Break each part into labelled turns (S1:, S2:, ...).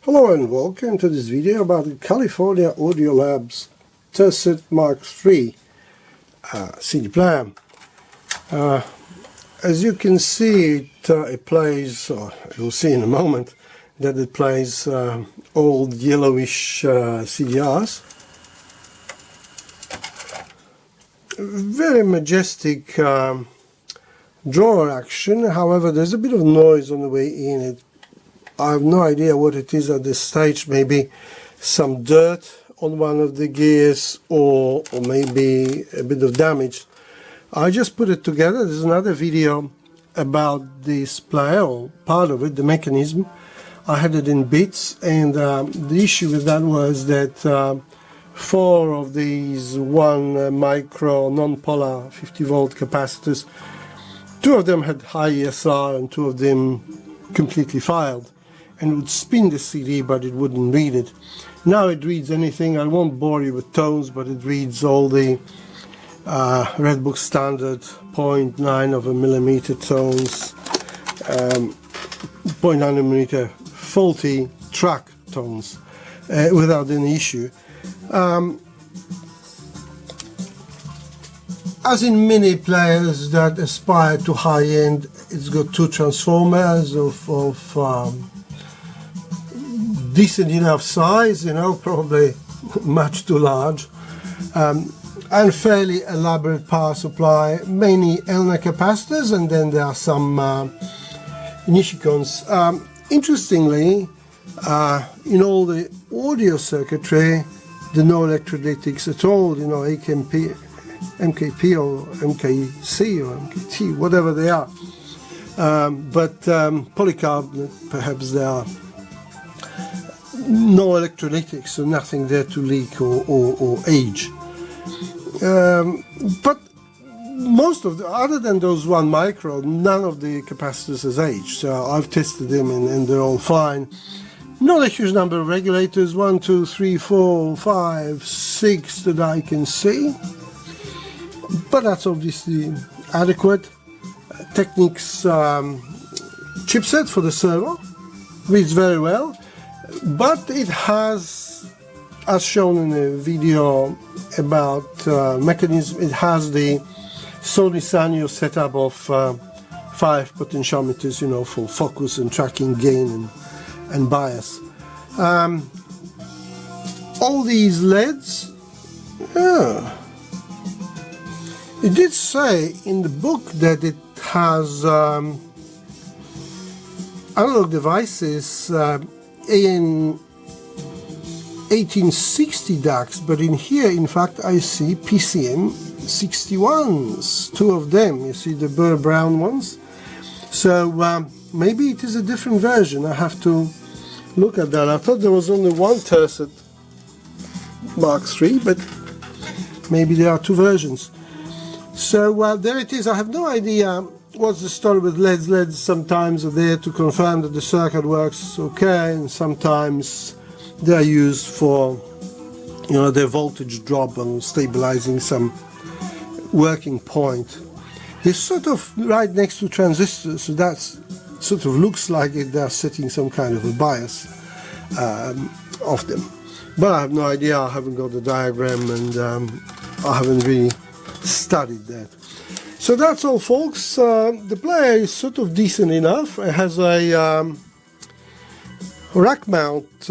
S1: Hello and welcome to this video about the California Audio Labs Tercet MkIII CD player. As you can see, it plays, or you'll see in a moment, that it plays old yellowish CDRs. Very majestic drawer action, however there's a bit of noise on the way in. I have no idea what it is at this stage, maybe some dirt on one of the gears or maybe a bit of damage. I just put it together. There's another video about this player, or part of it, the mechanism. I had it in bits, and the issue with that was that 4 of these 1 micro non-polar 50 volt capacitors, 2 of them had high ESR and 2 of them completely failed, and would spin the CD but it wouldn't read it. Now it reads anything. I won't bore you with tones, but it reads all the Red Book standard 0.9 of a millimeter tones, 0.9 millimeter faulty track tones without any issue. As in many players that aspire to high end, it's got 2 transformers of decent enough size, probably much too large, and fairly elaborate power supply, many Elna capacitors, and then there are some Nishikons. Interestingly, in all the audio circuitry, there are no electrolytics at all, MKP or MKC or MKT, whatever they are. But polycarbonate, perhaps there are. No electrolytics, so nothing there to leak or age. But most of other than those 1 micro, none of the capacitors has aged. So I've tested them and they're all fine. Not a huge number of regulators, 1, 2, 3, 4, 5, 6 that I can see. But that's obviously adequate. Technics chipset for the servo, reads very well. But it has, as shown in a video about mechanism, it has the Sony Sanyo setup of 5 potentiometers, for focus and tracking gain and bias. All these LEDs, it did say in the book that it has analog devices in 1860 DACs, but in here, in fact, I see PCM-61s, 2 of them. You see the Burr-Brown ones. So maybe it is a different version. I have to look at that. I thought there was only 1 Tercet MkIII, but maybe there are 2 versions. So there it is. I have no idea what's the story with LEDs. LEDs sometimes are there to confirm that the circuit works okay, and sometimes they are used for their voltage drop and stabilizing some working point. It's sort of right next to transistors, so that sort of looks like they're setting some kind of a bias of them. But I have no idea. I haven't got the diagram, and I haven't really studied that. So that's all, folks. The player is sort of decent enough. It has a rack mount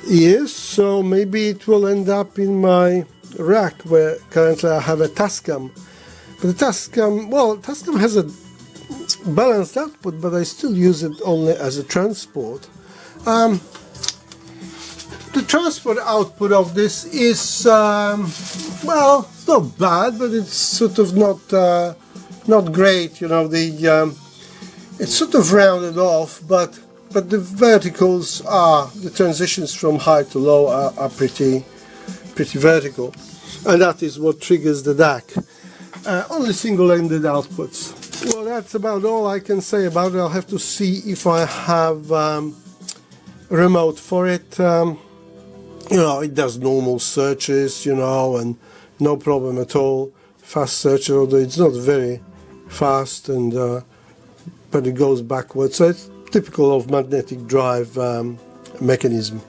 S1: ears, so maybe it will end up in my rack, where currently I have a Tascam. But the Tascam has a balanced output, but I still use it only as a transport. The transport output of this is, it's not bad, but it's sort of not great. It's sort of rounded off, but the verticals the transitions from high to low are pretty vertical, and that is what triggers the DAC. Only single-ended outputs. Well, that's about all I can say about it. I'll have to see if I have a remote for it. It does normal searches, and no problem at all. Fast searcher, although it's not very fast, and but it goes backwards. So typical of magnetic drive mechanism.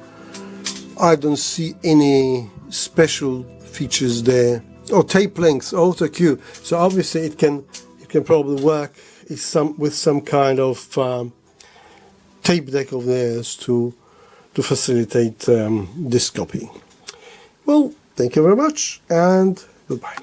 S1: I don't see any special features there. Oh, tape length, auto cue. So obviously it can probably work with some kind of tape deck of theirs to facilitate disk copying. Well, thank you very much, and goodbye.